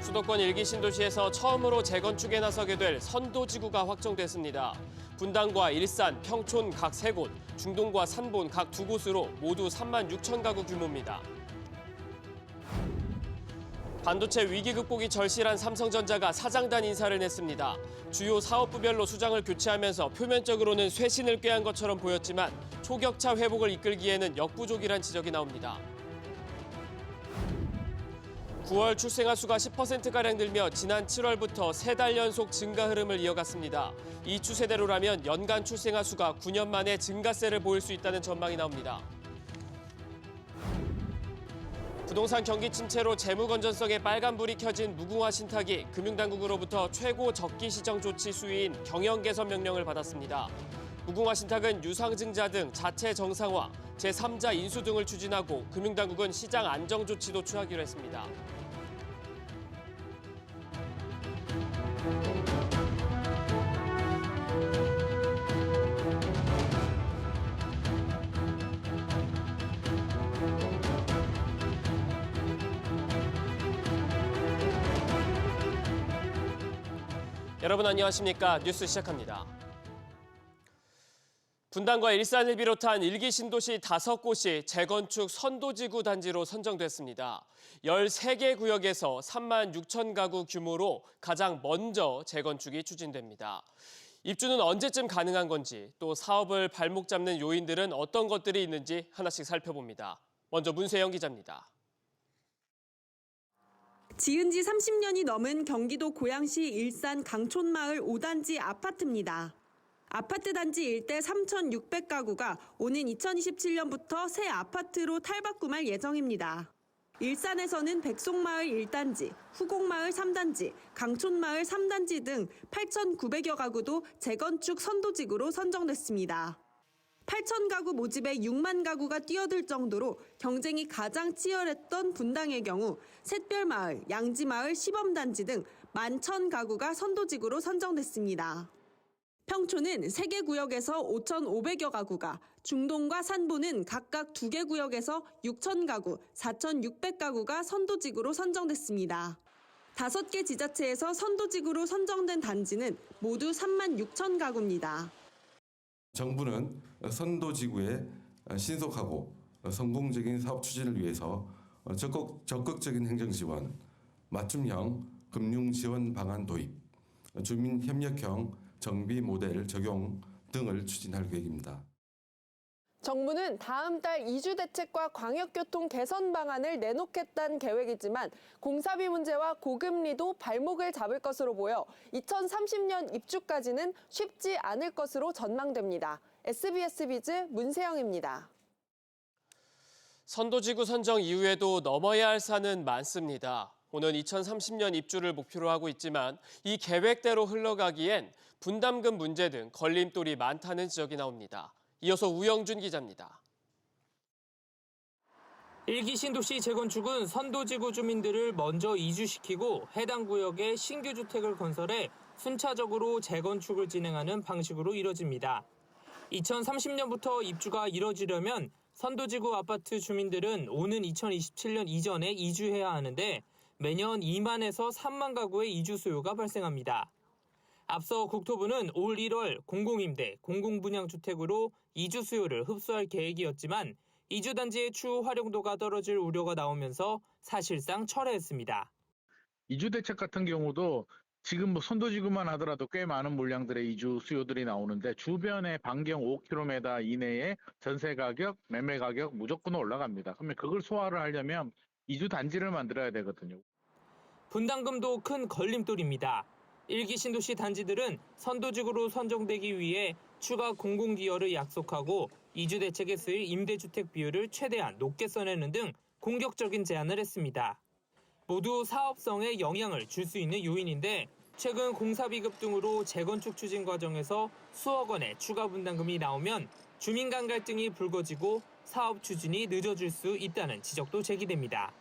수도권 일기 신도시에서 처음으로 재건축에 나서게 될 선도지구가 확정됐습니다. 분당과 일산, 평촌 각 3곳, 중동과 산본 각 2곳으로 모두 3만 6천 가구 규모입니다. 반도체 위기 극복이 절실한 삼성전자가 사장단 인사를 냈습니다. 주요 사업부별로 수장을 교체하면서 표면적으로는 쇄신을 꾀한 것처럼 보였지만 초격차 회복을 이끌기에는 역부족이란 지적이 나옵니다. 9월 출생아 수가 10%가량 늘며 지난 7월부터 3달 연속 증가 흐름을 이어갔습니다. 이 추세대로라면 연간 출생아 수가 9년 만에 증가세를 보일 수 있다는 전망이 나옵니다. 부동산 경기 침체로 재무 건전성에 빨간불이 켜진 무궁화 신탁이 금융당국으로부터 최고 적기 시정 조치 수위인 경영 개선 명령을 받았습니다. 무궁화 신탁은 유상증자 등 자체 정상화, 제3자 인수 등을 추진하고 금융당국은 시장 안정 조치도 취하기로 했습니다. 여러분 안녕하십니까? 뉴스 시작합니다. 분당과 일산을 비롯한 일기 신도시 5곳이 재건축 선도지구 단지로 선정됐습니다. 13개 구역에서 3만 6천 가구 규모로 가장 먼저 재건축이 추진됩니다. 입주는 언제쯤 가능한 건지, 또 사업을 발목 잡는 요인들은 어떤 것들이 있는지 하나씩 살펴봅니다. 먼저 문세영 기자입니다. 지은 지 30년이 넘은 경기도 고양시 일산 강촌마을 5단지 아파트입니다. 아파트 단지 일대 3,600가구가 오는 2027년부터 새 아파트로 탈바꿈할 예정입니다. 일산에서는 백송마을 1단지, 후곡마을 3단지, 강촌마을 3단지 등 8,900여 가구도 재건축 선도지구로 선정됐습니다. 8,000가구 모집에 6만 가구가 뛰어들 정도로 경쟁이 가장 치열했던 분당의 경우 샛별마을, 양지마을, 시범단지 등 11,000가구가 선도지구로 선정됐습니다. 평촌은 3개 구역에서 5,500여 가구가, 중동과 산보는 각각 2개 구역에서 6,000가구, 4,600가구가 선도지구로 선정됐습니다. 5개 지자체에서 선도지구로 선정된 단지는 모두 3만 6천 가구입니다. 정부는 선도지구의 신속하고 성공적인 사업 추진을 위해서 적극적인 행정지원, 맞춤형 금융지원 방안 도입, 주민협력형 정비 모델 적용 등을 추진할 계획입니다. 정부는 다음 달 이주 대책과 광역교통 개선 방안을 내놓겠다는 계획이지만 공사비 문제와 고금리도 발목을 잡을 것으로 보여 2030년 입주까지는 쉽지 않을 것으로 전망됩니다. SBS 비즈 문세영입니다. 선도지구 선정 이후에도 넘어야 할 산은 많습니다. 오는 2030년 입주를 목표로 하고 있지만 이 계획대로 흘러가기엔 분담금 문제 등 걸림돌이 많다는 지적이 나옵니다. 이어서 우영준 기자입니다. 일기 신도시 재건축은 선도지구 주민들을 먼저 이주시키고 해당 구역에 신규 주택을 건설해 순차적으로 재건축을 진행하는 방식으로 이뤄집니다. 2030년부터 입주가 이뤄지려면 선도지구 아파트 주민들은 오는 2027년 이전에 이주해야 하는데 매년 2만에서 3만 가구의 이주 수요가 발생합니다. 앞서 국토부는 올 1월 공공임대, 공공분양주택으로 이주 수요를 흡수할 계획이었지만 이주단지의 추후 활용도가 떨어질 우려가 나오면서 사실상 철회했습니다. 이주대책 같은 경우도 지금 선도지구만 하더라도 꽤 많은 물량들의 이주 수요들이 나오는데 주변의 반경 5km 이내에 전세 가격, 매매 가격 무조건 올라갑니다. 그러면 그걸 소화를 하려면 이주 단지를 만들어야 되거든요. 분담금도 큰 걸림돌입니다. 일기 신도시 단지들은 선도지구로 선정되기 위해 추가 공공기여를 약속하고 이주 대책에 쓰일 임대주택 비율을 최대한 높게 써내는 등 공격적인 제안을 했습니다. 모두 사업성에 영향을 줄 수 있는 요인인데 최근 공사비급 등으로 재건축 추진 과정에서 수억 원의 추가 분담금이 나오면 주민 간 갈등이 불거지고 사업 추진이 늦어질 수 있다는 지적도 제기됩니다.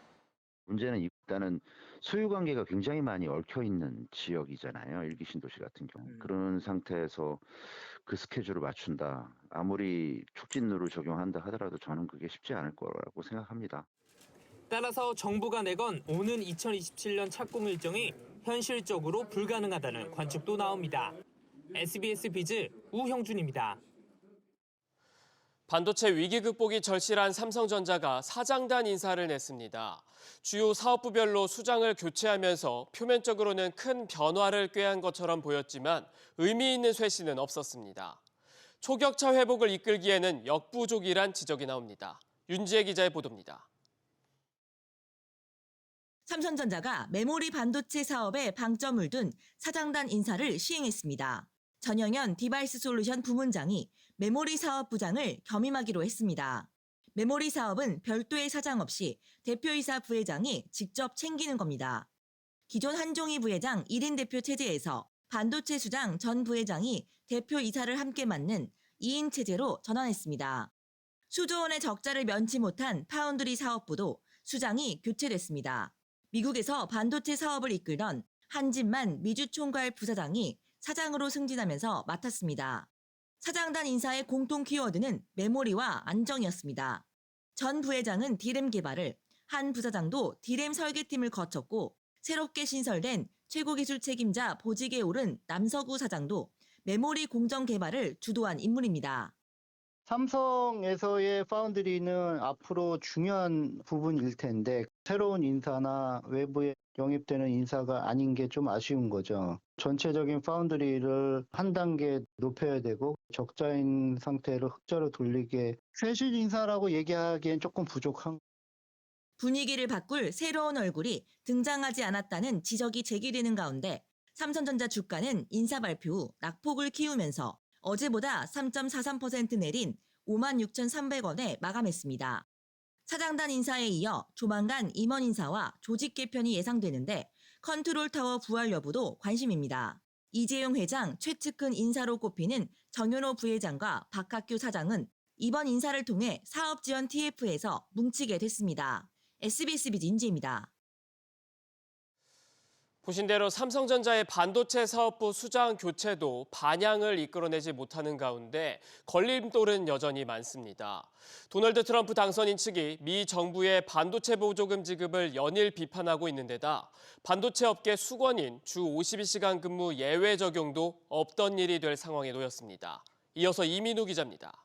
문제는 일단은 소유 관계가 굉장히 많이 얽혀 있는 지역이잖아요. 일기 신도시 같은 경우. 그런 상태에서 그 스케줄을 맞춘다. 아무리 촉진룰을 적용한다 하더라도 저는 그게 쉽지 않을 거라고 생각합니다. 따라서 정부가 내건 오는 2027년 착공 일정이 현실적으로 불가능하다는 관측도 나옵니다. SBS 비즈 우형준입니다. 반도체 위기 극복이 절실한 삼성전자가 사장단 인사를 냈습니다. 주요 사업부별로 수장을 교체하면서 표면적으로는 큰 변화를 꾀한 것처럼 보였지만 의미 있는 쇄신은 없었습니다. 초격차 회복을 이끌기에는 역부족이란 지적이 나옵니다. 윤지혜 기자의 보도입니다. 삼성전자가 메모리 반도체 사업에 방점을 둔 사장단 인사를 시행했습니다. 전영현 디바이스 솔루션 부문장이 메모리 사업 부장을 겸임하기로 했습니다. 메모리 사업은 별도의 사장 없이 대표이사 부회장이 직접 챙기는 겁니다. 기존 한종희 부회장 1인 대표 체제에서 반도체 수장 전 부회장이 대표이사를 함께 맡는 2인 체제로 전환했습니다. 수조 원의 적자를 면치 못한 파운드리 사업부도 수장이 교체됐습니다. 미국에서 반도체 사업을 이끌던 한진만 미주총괄 부사장이 사장으로 승진하면서 맡았습니다. 사장단 인사의 공통 키워드는 메모리와 안정이었습니다. 전 부회장은 D램 개발을, 한 부사장도 D램 설계팀을 거쳤고 새롭게 신설된 최고기술 책임자 보직에 오른 남서구 사장도 메모리 공정 개발을 주도한 인물입니다. 삼성에서의 파운드리는 앞으로 중요한 부분일 텐데 새로운 인사나 외부에 영입되는 인사가 아닌 게 좀 아쉬운 거죠. 전체적인 파운드리를 한 단계 높여야 되고 적자인 상태를 흑자로 돌리게 쇄신 인사라고 얘기하기엔 조금 부족한. 분위기를 바꿀 새로운 얼굴이 등장하지 않았다는 지적이 제기되는 가운데 삼성전자 주가는 인사 발표 후 낙폭을 키우면서 어제보다 3.43% 내린 56,300원에 마감했습니다. 사장단 인사에 이어 조만간 임원 인사와 조직 개편이 예상되는데 컨트롤타워 부활 여부도 관심입니다. 이재용 회장 최측근 인사로 꼽히는 정현호 부회장과 박학규 사장은 이번 인사를 통해 사업지원 TF에서 뭉치게 됐습니다. SBS 비즈 인지입니다. 보신 대로 삼성전자의 반도체 사업부 수장 교체도 반향을 이끌어내지 못하는 가운데 걸림돌은 여전히 많습니다. 도널드 트럼프 당선인 측이 미 정부의 반도체 보조금 지급을 연일 비판하고 있는 데다 반도체 업계 수건인 주 52시간 근무 예외 적용도 없던 일이 될 상황에 놓였습니다. 이어서 이민우 기자입니다.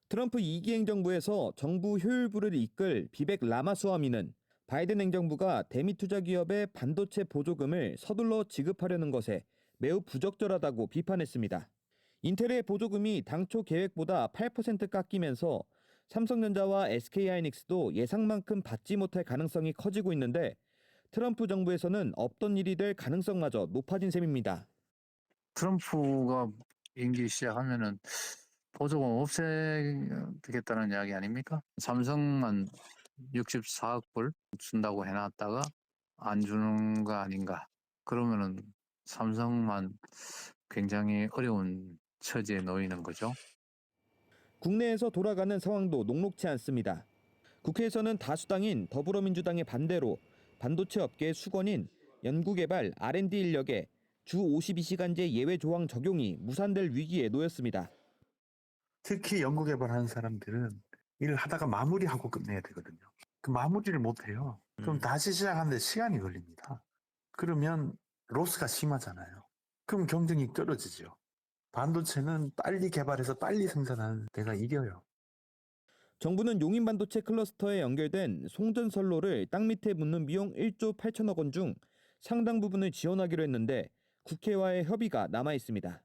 트럼프 2기 행정부에서 정부 효율부를 이끌 비백 라마스와미는 바이든 행정부가 대미 투자 기업의 반도체 보조금을 서둘러 지급하려는 것에 매우 부적절하다고 비판했습니다. 인텔의 보조금이 당초 계획보다 8% 깎이면서 삼성전자와 SK하이닉스도 예상만큼 받지 못할 가능성이 커지고 있는데 트럼프 정부에서는 없던 일이 될 가능성마저 높아진 셈입니다. 트럼프가 임기 시작하면은 보조금 없애겠다는 이야기 아닙니까? 삼성만 64억 불 준다고 해놨다가 안 주는 거 아닌가. 그러면은 삼성만 굉장히 어려운 처지에 놓이는 거죠. 국내에서 돌아가는 상황도 녹록치 않습니다. 국회에서는 다수당인 더불어민주당의 반대로 반도체 업계의 수건인 연구개발 R&D 인력에 주 52시간제 예외 조항 적용이 무산될 위기에 놓였습니다. 특히 연구개발하는 사람들은 일을 하다가 마무리하고 끝내야 되거든요. 그 마무리를 못해요. 그럼 다시 시작하는데 시간이 걸립니다. 그러면 로스가 심하잖아요. 그럼 경쟁이 떨어지죠. 반도체는 빨리 개발해서 빨리 생산하는 데가 이겨요. 정부는 용인 반도체 클러스터에 연결된 송전선로를 땅 밑에 묻는 비용 1조 8천억 원 중 상당 부분을 지원하기로 했는데 국회와의 협의가 남아 있습니다.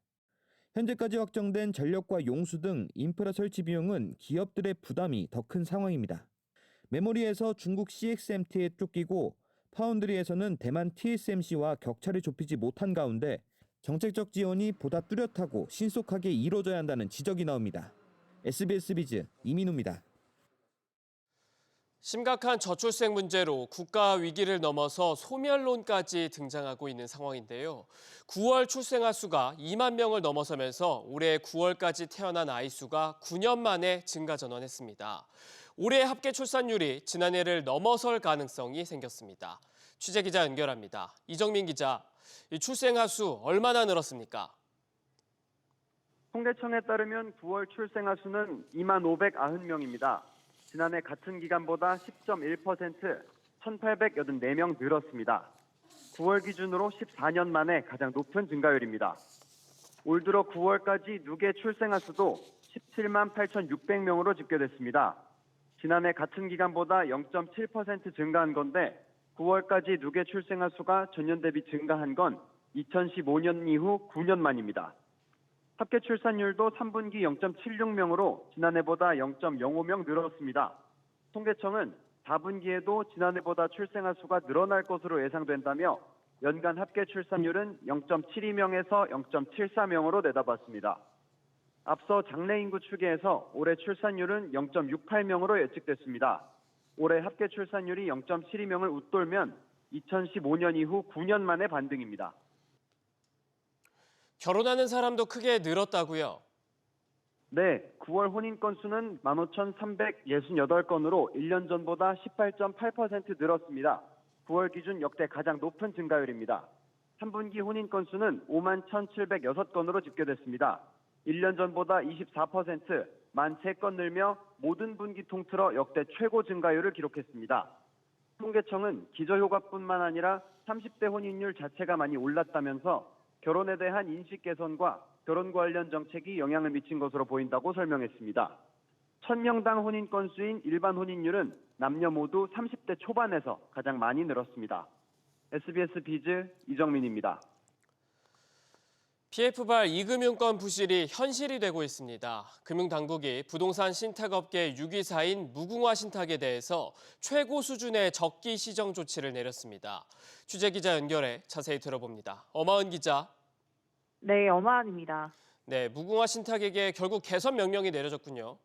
현재까지 확정된 전력과 용수 등 인프라 설치 비용은 기업들의 부담이 더 큰 상황입니다. 메모리에서 중국 CXMT에 쫓기고 파운드리에서는 대만 TSMC와 격차를 좁히지 못한 가운데 정책적 지원이 보다 뚜렷하고 신속하게 이루어져야 한다는 지적이 나옵니다. SBS 비즈 이민우입니다. 심각한 저출생 문제로 국가 위기를 넘어서 소멸론까지 등장하고 있는 상황인데요. 9월 출생아 수가 2만 명을 넘어서면서 올해 9월까지 태어난 아이 수가 9년 만에 증가 전환했습니다. 올해 합계 출산율이 지난해를 넘어설 가능성이 생겼습니다. 취재 기자 연결합니다. 이정민 기자, 이 출생아 수 얼마나 늘었습니까? 통계청에 따르면 9월 출생아 수는 2만 590명입니다. 지난해 같은 기간보다 10.1%, 1,884명 늘었습니다. 9월 기준으로 14년 만에 가장 높은 증가율입니다. 올 들어 9월까지 누계 출생아 수도 17만 8,600명으로 집계됐습니다. 지난해 같은 기간보다 0.7% 증가한 건데 9월까지 누계 출생아 수가 전년 대비 증가한 건 2015년 이후 9년 만입니다. 합계 출산율도 3분기 0.76명으로 지난해보다 0.05명 늘었습니다. 통계청은 4분기에도 지난해보다 출생아 수가 늘어날 것으로 예상된다며 연간 합계 출산율은 0.72명에서 0.74명으로 내다봤습니다. 앞서 장래 인구 추계에서 올해 출산율은 0.68명으로 예측됐습니다. 올해 합계 출산율이 0.72명을 웃돌면 2015년 이후 9년 만의 반등입니다. 결혼하는 사람도 크게 늘었다고요? 네, 9월 혼인 건수는 15,368건으로 1년 전보다 18.8% 늘었습니다. 9월 기준 역대 가장 높은 증가율입니다. 3분기 혼인 건수는 51,706건으로 집계됐습니다. 1년 전보다 24%, 13건 늘며 모든 분기 통틀어 역대 최고 증가율을 기록했습니다. 통계청은 기저효과뿐만 아니라 30대 혼인율 자체가 많이 올랐다면서 결혼에 대한 인식 개선과 결혼 관련 정책이 영향을 미친 것으로 보인다고 설명했습니다. 1000명당 혼인 건수인 일반 혼인율은 남녀 모두 30대 초반에서 가장 많이 늘었습니다. SBS 비즈 이정민입니다. PF발 이금융권 부실이 현실이 되고 있습니다. 금융당국이 부동산 신탁업계 6위사인 무궁화 신탁에 대해서 최고 수준의 적기 시정 조치를 내렸습니다. 취재기자 연결해 자세히 들어봅니다. 엄하은 기자. 네, 엄하은입니다. 네, 무궁화 신탁에게 결국 개선 명령이 내려졌군요.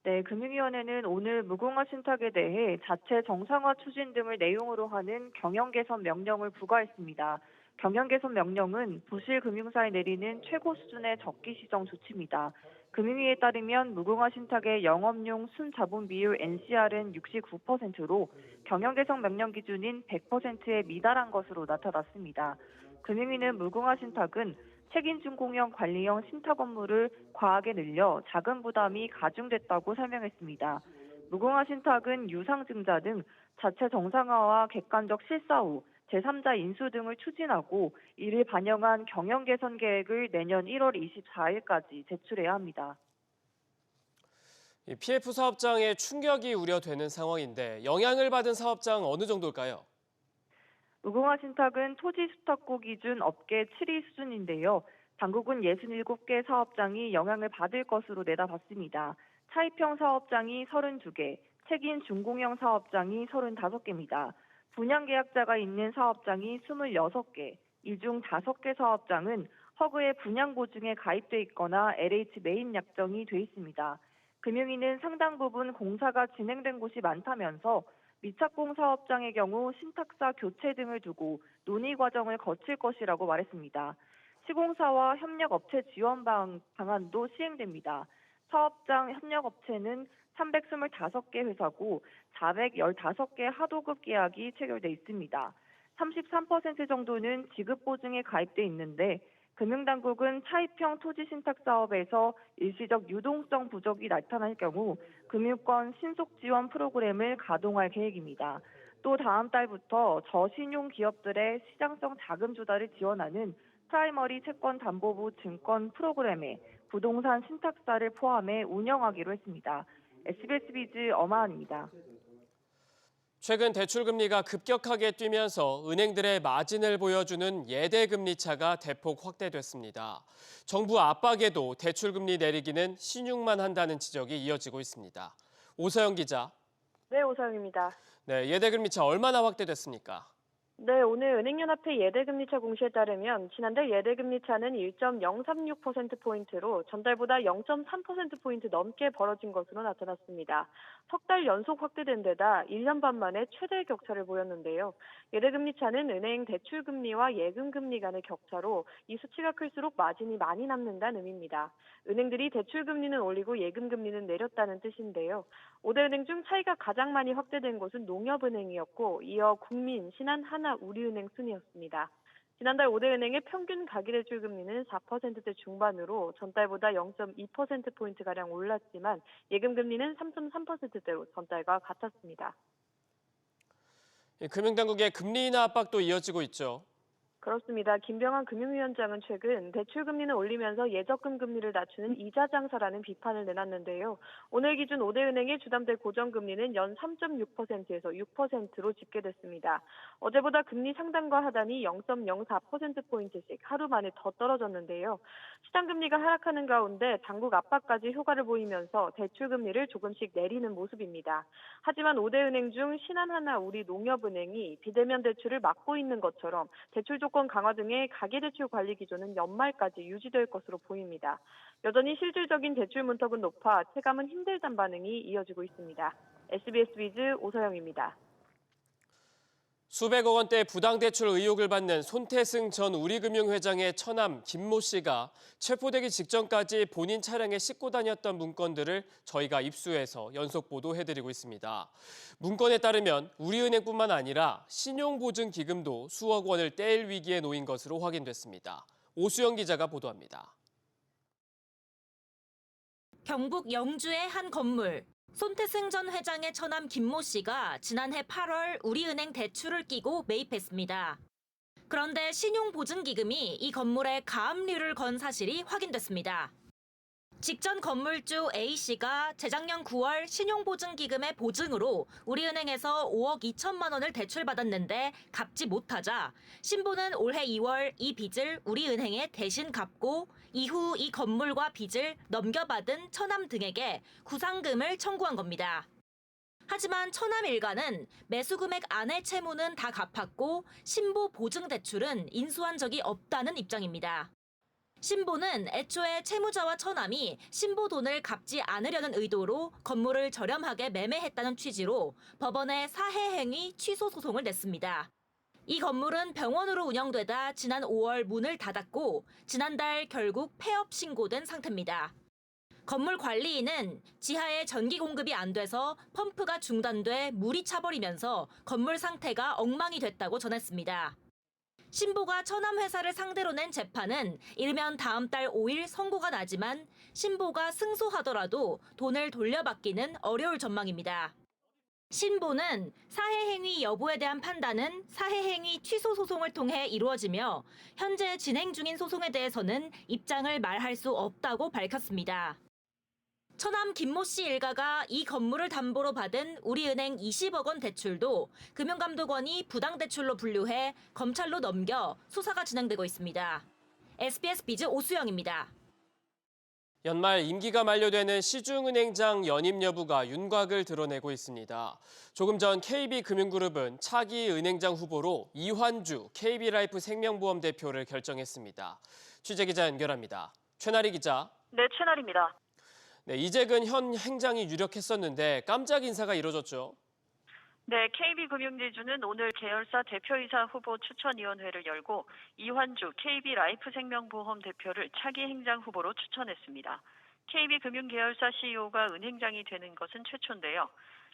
네, 금융위원회는 오늘 무궁화 신탁에 대해 자체 정상화 추진 등을 내용으로 하는 경영 개선 명령을 부과했습니다. 경영 개선 명령은 부실 금융사에 내리는 최고 수준의 적기 시정 조치입니다. 금융위에 따르면 무궁화 신탁의 영업용 순자본 비율 NCR은 69%로 경영 개선 명령 기준인 100%에 미달한 것으로 나타났습니다. 금융위는 무궁화 신탁은 책임준공형 관리형 신탁 업무를 과하게 늘려 자금 부담이 가중됐다고 설명했습니다. 무궁화 신탁은 유상증자 등 자체 정상화와 객관적 실사 후 제3자 인수 등을 추진하고 이를 반영한 경영 개선 계획을 내년 1월 24일까지 제출해야 합니다. PF 사업장에 충격이 우려되는 상황인데 영향을 받은 사업장 어느 정도일까요? 무궁화 신탁은 토지 수탁고 기준 업계 7위 수준인데요. 당국은 67개 사업장이 영향을 받을 것으로 내다봤습니다. 차입형 사업장이 32개, 책임 준공형 사업장이 35개입니다. 분양계약자가 있는 사업장이 26개, 이 중 5개 사업장은 허그의 분양보증에 가입돼 있거나 LH 매입 약정이 돼 있습니다. 금융위는 상당 부분 공사가 진행된 곳이 많다면서 미착공 사업장의 경우 신탁사 교체 등을 두고 논의 과정을 거칠 것이라고 말했습니다. 시공사와 협력업체 지원 방안도 시행됩니다. 사업장 협력업체는 325개 회사고 415개 하도급 계약이 체결돼 있습니다. 33% 정도는 지급보증에 가입돼 있는데 금융당국은 차입형 토지 신탁 사업에서 일시적 유동성 부족이 나타날 경우 금융권 신속 지원 프로그램을 가동할 계획입니다. 또 다음 달부터 저신용 기업들의 시장성 자금 조달을 지원하는 프라이머리 채권 담보부 증권 프로그램에 부동산 신탁사를 포함해 운영하기로 했습니다. SBS 비즈 엄하은입니다. 최근 대출금리가 급격하게 뛰면서 은행들의 마진을 보여주는 예대금리차가 대폭 확대됐습니다. 정부 압박에도 대출금리 내리기는 신용만 한다는 지적이 이어지고 있습니다. 오서영 기자. 네, 오서영입니다. 네, 예대금리차 얼마나 확대됐습니까? 네, 오늘 은행연합회 예대금리차 공시에 따르면 지난달 예대금리차는 1.036%포인트로 전달보다 0.3%포인트 넘게 벌어진 것으로 나타났습니다. 석 달 연속 확대된 데다 1년 반 만에 최대 격차를 보였는데요. 예대금리차는 은행 대출금리와 예금금리 간의 격차로 이 수치가 클수록 마진이 많이 남는다는 의미입니다. 은행들이 대출금리는 올리고 예금금리는 내렸다는 뜻인데요. 5대 은행 중 차이가 가장 많이 확대된 곳은 농협은행이었고 이어 국민, 신한, 하나, 우리은행 순이었습니다. 지난달 5대 은행의 평균 가계대출 금리는 4%대 중반으로 전달보다 0.2%포인트가량 올랐지만 예금 금리는 3.3%대로 전달과 같았습니다. 금융당국의 금리 인하 압박도 이어지고 있죠. 그렇습니다. 김병환 금융위원장은 최근 대출 금리는 올리면서 예적금 금리를 낮추는 이자 장사라는 비판을 내놨는데요. 오늘 기준 5대 은행의 주담대 고정 금리는 연 3.6%에서 6%로 집계됐습니다. 어제보다 금리 상단과 하단이 0.04%포인트씩 하루 만에 더 떨어졌는데요. 시장 금리가 하락하는 가운데 당국 압박까지 효과를 보이면서 대출 금리를 조금씩 내리는 모습입니다. 하지만 5대 은행 중 신한하나 우리농협은행이 비대면 대출을 막고 있는 것처럼 대출 조건 강화 등의 가계대출 관리 기조는 연말까지 유지될 것으로 보입니다. 여전히 실질적인 대출 문턱은 높아 체감은 힘들다는 반응이 이어지고 있습니다. SBS 비즈 오서영입니다. 수백억 원대 부당대출 의혹을 받는 손태승 전 우리금융회장의 처남 김모 씨가 체포되기 직전까지 본인 차량에 싣고 다녔던 문건들을 저희가 입수해서 연속 보도해드리고 있습니다. 문건에 따르면 우리은행뿐만 아니라 신용보증기금도 수억 원을 떼일 위기에 놓인 것으로 확인됐습니다. 오수영 기자가 보도합니다. 경북 영주의 한 건물. 손태승 전 회장의 처남 김모 씨가 지난해 8월 우리은행 대출을 끼고 매입했습니다. 그런데 신용보증기금이 이 건물에 가압류를 건 사실이 확인됐습니다. 직전 건물주 A씨가 재작년 9월 신용보증기금의 보증으로 우리은행에서 5억 2천만 원을 대출받았는데 갚지 못하자 신부는 올해 2월 이 빚을 우리은행에 대신 갚고 이후 이 건물과 빚을 넘겨받은 처남 등에게 구상금을 청구한 겁니다. 하지만 처남 일가는 매수금액 안의 채무는 다 갚았고 신부 보증대출은 인수한 적이 없다는 입장입니다. 신부는 애초에 채무자와 처남이 신부 돈을 갚지 않으려는 의도로 건물을 저렴하게 매매했다는 취지로 법원에 사해행위 취소 소송을 냈습니다. 이 건물은 병원으로 운영되다 지난 5월 문을 닫았고 지난달 결국 폐업 신고된 상태입니다. 건물 관리인은 지하에 전기 공급이 안 돼서 펌프가 중단돼 물이 차버리면서 건물 상태가 엉망이 됐다고 전했습니다. 신부가 처남 회사를 상대로 낸 재판은 이르면 다음 달 5일 선고가 나지만 신부가 승소하더라도 돈을 돌려받기는 어려울 전망입니다. 신부는 사해행위 여부에 대한 판단은 사해행위 취소 소송을 통해 이루어지며 현재 진행 중인 소송에 대해서는 입장을 말할 수 없다고 밝혔습니다. 처남 김모 씨 일가가 이 건물을 담보로 받은 우리은행 20억 원 대출도 금융감독원이 부당대출로 분류해 검찰로 넘겨 수사가 진행되고 있습니다. SBS 비즈 오수영입니다. 연말 임기가 만료되는 시중은행장 연임 여부가 윤곽을 드러내고 있습니다. 조금 전 KB금융그룹은 차기 은행장 후보로 이환주 KB라이프 생명보험 대표를 결정했습니다. 취재기자 연결합니다. 최나리 기자. 네, 최나리입니다. 네, 이재근 현 행장이 유력했었는데 깜짝 인사가 이뤄졌죠. 네, KB금융지주는 오늘 계열사 대표이사 후보 추천위원회를 열고 이환주 KB라이프 생명보험 대표를 차기 행장 후보로 추천했습니다. KB금융계열사 CEO가 은행장이 되는 것은 최초인데요.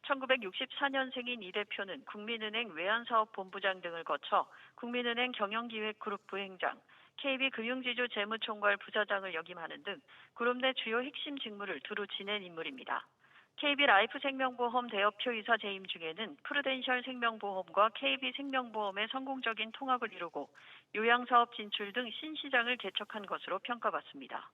1964년생인 이 대표는 국민은행 외환사업본부장 등을 거쳐 국민은행 경영기획그룹 부행장, KB금융지주 재무총괄 부사장을 역임하는 등 그룹 내 주요 핵심 직무를 두루 지낸 인물입니다. KB라이프 생명보험 대표이사 재임 중에는 프루덴셜 생명보험과 KB생명보험의 성공적인 통합을 이루고 요양사업 진출 등 신시장을 개척한 것으로 평가받습니다.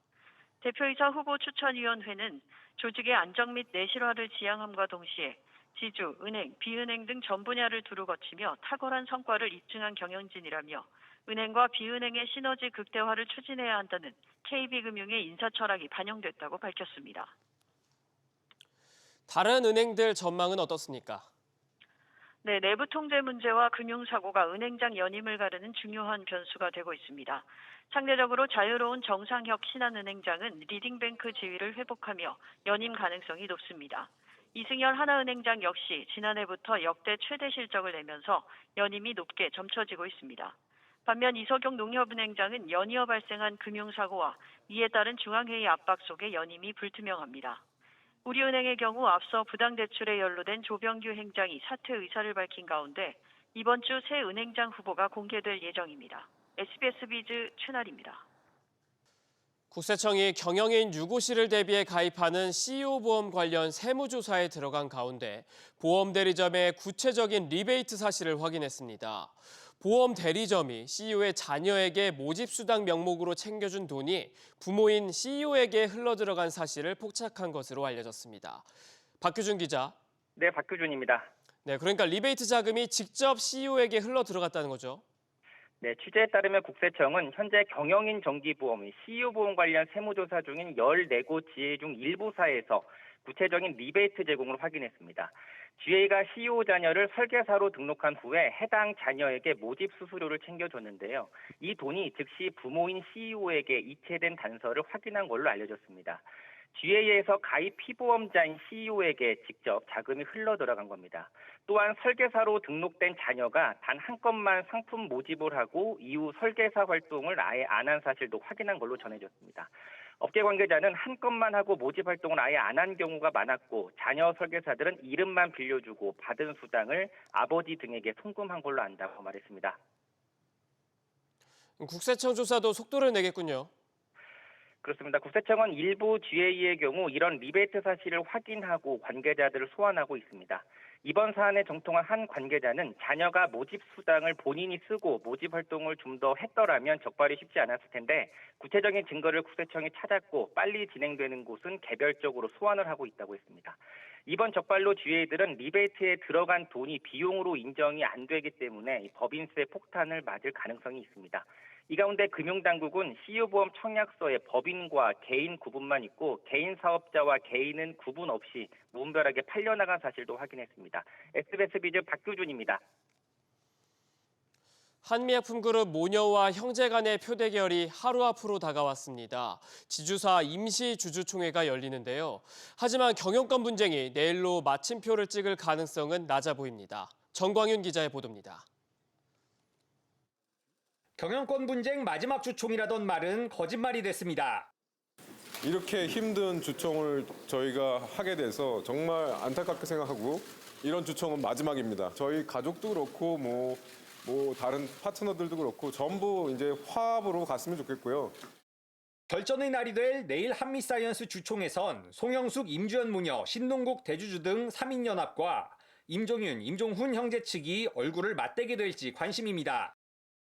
대표이사 후보 추천위원회는 조직의 안정 및 내실화를 지향함과 동시에 지주, 은행, 비은행 등 전 분야를 두루 거치며 탁월한 성과를 입증한 경영진이라며 은행과 비은행의 시너지 극대화를 추진해야 한다는 KB금융의 인사 철학이 반영됐다고 밝혔습니다. 다른 은행들 전망은 어떻습니까? 네, 내부 통제 문제와 금융사고가 은행장 연임을 가르는 중요한 변수가 되고 있습니다. 상대적으로 자유로운 정상혁 신한은행장은 리딩뱅크 지위를 회복하며 연임 가능성이 높습니다. 이승열 하나은행장 역시 지난해부터 역대 최대 실적을 내면서 연임이 높게 점쳐지고 있습니다. 반면 이석용 농협은행장은 연이어 발생한 금융사고와 이에 따른 중앙회의 압박 속에 연임이 불투명합니다. 우리은행의 경우 앞서 부당대출에 연루된 조병규 행장이 사퇴 의사를 밝힌 가운데 이번 주 새 은행장 후보가 공개될 예정입니다. SBS 비즈 최나리입니다. 국세청이 경영인 유고 시를 대비해 가입하는 CEO 보험 관련 세무조사에 들어간 가운데 보험 대리점의 구체적인 리베이트 사실을 확인했습니다. 보험 대리점이 CEO의 자녀에게 모집수당 명목으로 챙겨준 돈이 부모인 CEO에게 흘러들어간 사실을 포착한 것으로 알려졌습니다. 박규준 기자. 네, 박규준입니다. 네, 그러니까 리베이트 자금이 직접 CEO에게 흘러들어갔다는 거죠. 네, 취재에 따르면 국세청은 현재 경영인 정기보험, CEO 보험 관련 세무조사 중인 14곳 지회 중 일부사에서 구체적인 리베이트 제공을 확인했습니다. GA가 CEO 자녀를 설계사로 등록한 후에 해당 자녀에게 모집 수수료를 챙겨줬는데요. 이 돈이 즉시 부모인 CEO에게 이체된 단서를 확인한 걸로 알려졌습니다. GA에서 가입 피보험자인 CEO에게 직접 자금이 흘러들어간 겁니다. 또한 설계사로 등록된 자녀가 단 한 건만 상품 모집을 하고 이후 설계사 활동을 아예 안 한 사실도 확인한 걸로 전해졌습니다. 업계 관계자는 한 건만 하고 모집 활동을 아예 안 한 경우가 많았고 자녀 설계사들은 이름만 빌려주고 받은 수당을 아버지 등에게 송금한 걸로 안다고 말했습니다. 국세청 조사도 속도를 내겠군요. 그렇습니다. 국세청은 일부 GA의 경우 이런 리베이트 사실을 확인하고 관계자들을 소환하고 있습니다. 이번 사안에 정통한 한 관계자는 자녀가 모집 수당을 본인이 쓰고 모집 활동을 좀 더 했더라면 적발이 쉽지 않았을 텐데 구체적인 증거를 국세청이 찾았고 빨리 진행되는 곳은 개별적으로 소환을 하고 있다고 했습니다. 이번 적발로 GA들은 리베이트에 들어간 돈이 비용으로 인정이 안 되기 때문에 법인세 폭탄을 맞을 가능성이 있습니다. 이 가운데 금융당국은 CEO보험 청약서에 법인과 개인 구분만 있고 개인 사업자와 개인은 구분 없이 무분별하게 팔려나간 사실도 확인했습니다. SBS 비즈 박규준입니다. 한미약품그룹 모녀와 형제 간의 표대결이 하루 앞으로 다가왔습니다. 지주사 임시주주총회가 열리는데요. 하지만 경영권 분쟁이 내일로 마침표를 찍을 가능성은 낮아 보입니다. 정광윤 기자의 보도입니다. 경영권 분쟁 마지막 주총이라던 말은 거짓말이 됐습니다. 이렇게 힘든 주총을 저희가 하게 돼서 정말 안타깝게 생각하고 이런 주총은 마지막입니다. 저희 가족도 그렇고 뭐 다른 파트너들도 그렇고 전부 이제 화합으로 갔으면 좋겠고요. 결전의 날이 될 내일 한미사이언스 주총에선 송영숙, 임주연 모녀, 신동국 대주주 등 3인연합과 임종윤, 임종훈 형제 측이 얼굴을 맞대게 될지 관심입니다.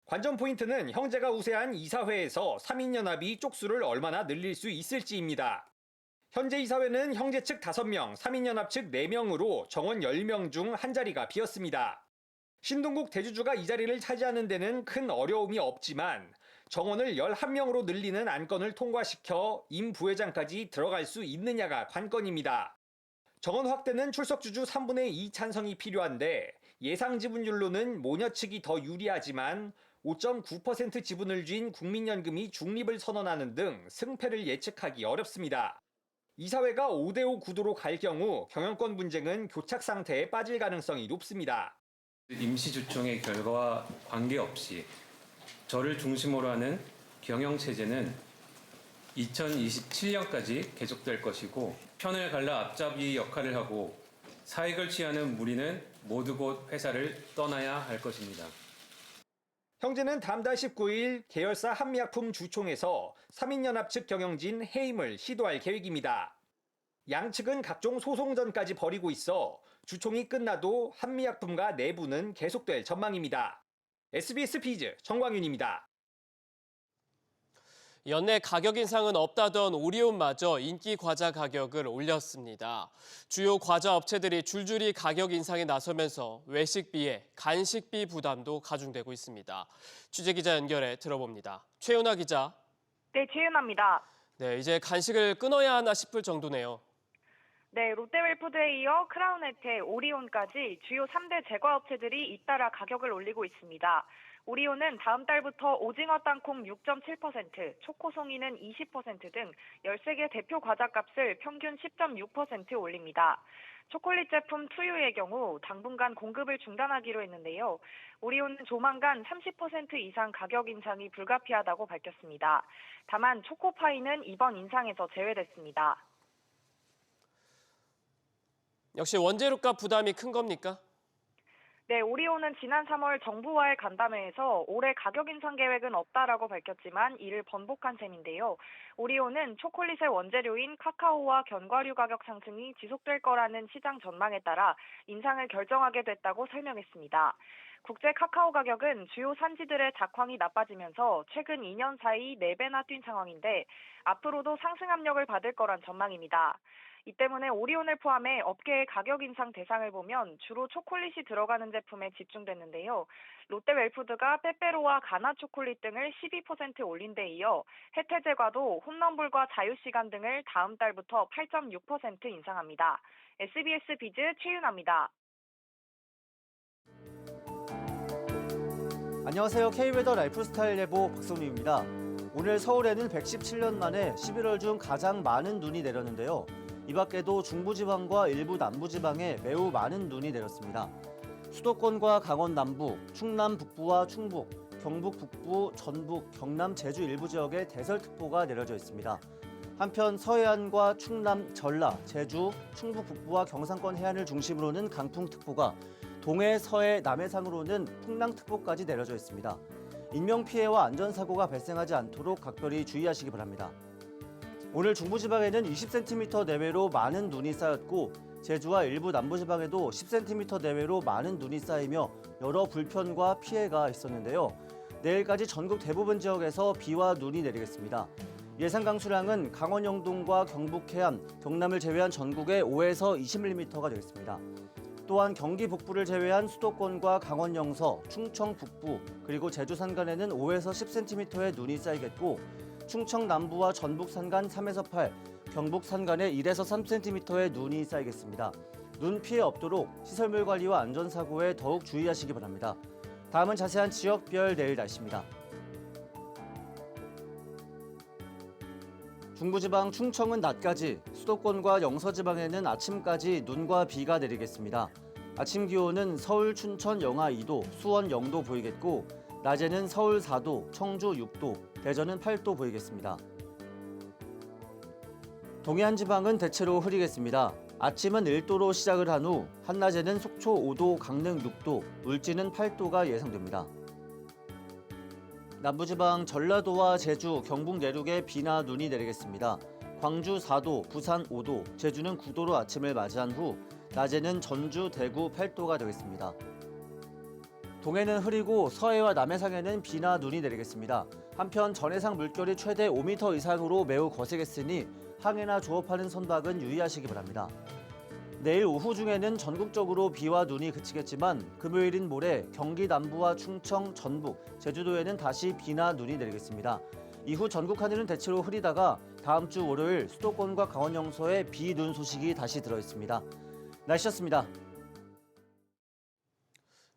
관전 포인트는 형제가 우세한 이사회에서 3인연합이 쪽수를 얼마나 늘릴 수 있을지입니다. 현재 이사회는 형제 측 5명, 3인연합 측 4명으로 정원 10명 중 한 자리가 비었습니다. 신동국 대주주가 이 자리를 차지하는 데는 큰 어려움이 없지만 정원을 11명으로 늘리는 안건을 통과시켜 임 부회장까지 들어갈 수 있느냐가 관건입니다. 정원 확대는 출석주주 3분의 2 찬성이 필요한데 예상 지분율로는 모녀 측이 더 유리하지만 5.9% 지분을 쥔 국민연금이 중립을 선언하는 등 승패를 예측하기 어렵습니다. 이사회가 5대5 구도로 갈 경우 경영권 분쟁은 교착 상태에 빠질 가능성이 높습니다. 임시주총의 결과와 관계없이 저를 중심으로 하는 경영체제는 2027년까지 계속될 것이고 편을 갈라 앞잡이 역할을 하고 사익을 취하는 무리는 모두 곧 회사를 떠나야 할 것입니다. 형제는 다음 달 19일 계열사 한미약품 주총에서 3인연합 측 경영진 해임을 시도할 계획입니다. 양측은 각종 소송전까지 벌이고 있어 주총이 끝나도 한미약품과 내부는 계속될 전망입니다. SBS 비즈 정광윤입니다. 연내 가격 인상은 없다던 오리온마저 인기 과자 가격을 올렸습니다. 주요 과자 업체들이 줄줄이 가격 인상에 나서면서 외식비에 간식비 부담도 가중되고 있습니다. 취재기자 연결해 들어봅니다. 최윤아 기자. 네, 최윤아입니다. 네, 이제 간식을 끊어야 하나 싶을 정도네요. 네, 롯데웰푸드에 이어 크라운에테, 오리온까지 주요 3대 제과업체들이 잇따라 가격을 올리고 있습니다. 오리온은 다음 달부터 오징어 땅콩 6.7%, 초코송이는 20% 등 13개 대표 과자값을 평균 10.6% 올립니다. 초콜릿 제품 투유의 경우 당분간 공급을 중단하기로 했는데요. 오리온은 조만간 30% 이상 가격 인상이 불가피하다고 밝혔습니다. 다만 초코파이는 이번 인상에서 제외됐습니다. 역시 원재료값 부담이 큰 겁니까? 네, 오리온은 지난 3월 정부와의 간담회에서 올해 가격 인상 계획은 없다라고 밝혔지만 이를 번복한 셈인데요. 오리온은 초콜릿의 원재료인 카카오와 견과류 가격 상승이 지속될 거라는 시장 전망에 따라 인상을 결정하게 됐다고 설명했습니다. 국제 카카오 가격은 주요 산지들의 작황이 나빠지면서 최근 2년 사이 4배나 뛴 상황인데 앞으로도 상승 압력을 받을 거란 전망입니다. 이 때문에 오리온을 포함해 업계의 가격 인상 대상을 보면 주로 초콜릿이 들어가는 제품에 집중됐는데요. 롯데웰푸드가 빼빼로와 가나 초콜릿 등을 12% 올린 데 이어 혜태제과도 홈런볼과 자유시간 등을 다음 달부터 8.6% 인상합니다. SBS 비즈 최윤아입니다. 안녕하세요. K웨더 라이프스타일 예보 박성윤입니다. 오늘 서울에는 117년 만에 11월 중 가장 많은 눈이 내렸는데요. 이 밖에도 중부지방과 일부 남부지방에 매우 많은 눈이 내렸습니다. 수도권과 강원 남부, 충남 북부와 충북, 경북 북부, 전북, 경남, 제주 일부 지역에 대설특보가 내려져 있습니다. 한편 서해안과 충남, 전라, 제주, 충북 북부와 경상권 해안을 중심으로는 강풍특보가, 동해, 서해, 남해상으로는 풍랑특보까지 내려져 있습니다. 인명피해와 안전사고가 발생하지 않도록 각별히 주의하시기 바랍니다. 오늘 중부지방에는 20cm 내외로 많은 눈이 쌓였고 제주와 일부 남부지방에도 10cm 내외로 많은 눈이 쌓이며 여러 불편과 피해가 있었는데요. 내일까지 전국 대부분 지역에서 비와 눈이 내리겠습니다. 예상 강수량은 강원 영동과 경북 해안, 경남을 제외한 전국에 5에서 20mm가 되겠습니다. 또한 경기 북부를 제외한 수도권과 강원 영서, 충청 북부, 그리고 제주 산간에는 5에서 10cm의 눈이 쌓이겠고 충청 남부와 전북 산간 3에서 8, 경북 산간에 1에서 3cm의 눈이 쌓이겠습니다. 눈 피해 없도록 시설물 관리와 안전사고에 더욱 주의하시기 바랍니다. 다음은 자세한 지역별 내일 날씨입니다. 중부지방 충청은 낮까지, 수도권과 영서지방에는 아침까지 눈과 비가 내리겠습니다. 아침 기온은 서울, 춘천 영하 2도, 수원 0도 보이겠고 낮에는 서울 4도, 청주 6도, 대전은 8도 보이겠습니다. 동해안 지방은 대체로 흐리겠습니다. 아침은 1도로 시작을 한 후 한낮에는 속초 5도, 강릉 6도, 울진은 8도가 예상됩니다. 남부지방 전라도와 제주, 경북 내륙에 비나 눈이 내리겠습니다. 광주 4도, 부산 5도, 제주는 9도로 아침을 맞이한 후 낮에는 전주, 대구 8도가 되겠습니다. 동해는 흐리고 서해와 남해상에는 비나 눈이 내리겠습니다. 한편 전해상 물결이 최대 5m 이상으로 매우 거세겠으니 항해나 조업하는 선박은 유의하시기 바랍니다. 내일 오후 중에는 전국적으로 비와 눈이 그치겠지만 금요일인 모레 경기 남부와 충청, 전북, 제주도에는 다시 비나 눈이 내리겠습니다. 이후 전국 하늘은 대체로 흐리다가 다음 주 월요일 수도권과 강원 영서에 비, 눈 소식이 다시 들어있습니다. 날씨였습니다.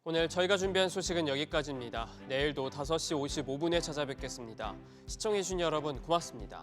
오늘 저희가 준비한 소식은 여기까지입니다. 내일도 5시 55분에 찾아뵙겠습니다. 시청해주신 여러분 고맙습니다.